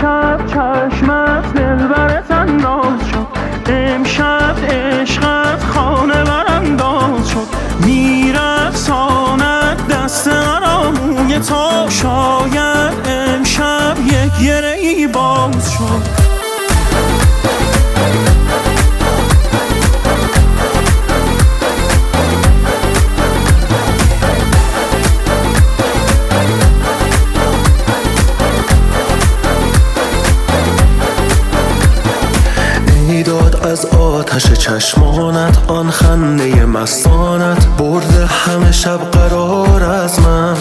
امشب چشمت دلبرت انداز شد، امشب عشقت خانه برانداز شد، میرقصاند دست مرا موی تو، شاید امشب یک گره‌ای باز شد. داد از آتش چشمانت، آن خنده مستانت برده همه شب قرار از من.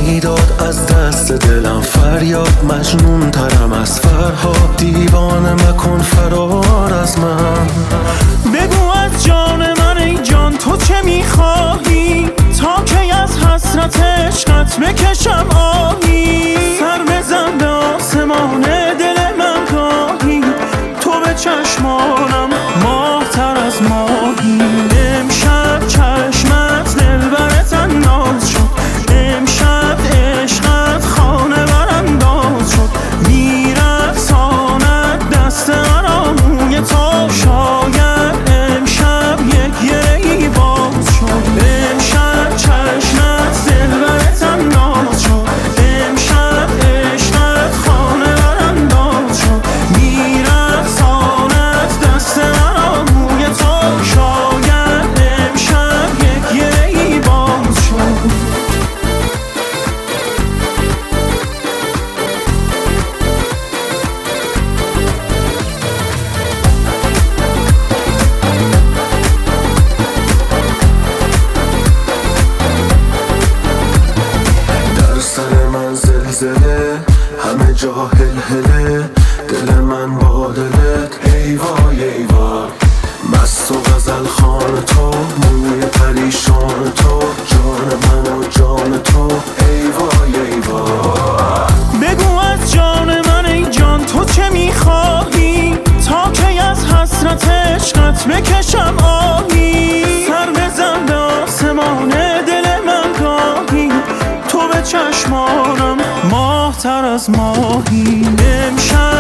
ای داد از دست دلم فریاد، مجنون ترم از فرهاد، دیوانه مکن فرار از من. بگو از جان من ای جان تو چه میخواهی، تا کی از حسرت عشقت بکشم آهی. سر بزن به آسمان دل من گاهی، تو به چشمانم ماه تر از ماهی. امشب چشمت دلبرت انداز شد، امشب عشقت خانه برانداز شد، میرقصاند دست مرا موی تو، شاید امشب یک گره‌ای باز شد. امشب چشمت دلبرت انداز شد، امشب عشقت خانه برانداز شد، میرقصاند دست مرا موی تو، شاید امشب یک گره‌ای باز شد. در سر من زلزله، همه جا هلهله، دل من با دلت ای وای ای وای. مست و غزل خوان تو، موی پریشان تو، جان من و جان تو ای وای ای وای. بگو از جان من ای جان تو چه میخواهی، تا کی از حسرت عشقت بکشم آهی. سر بزن به آسمان دل من گاهی، تو به چشمانم ماه تر از ماهی. امشب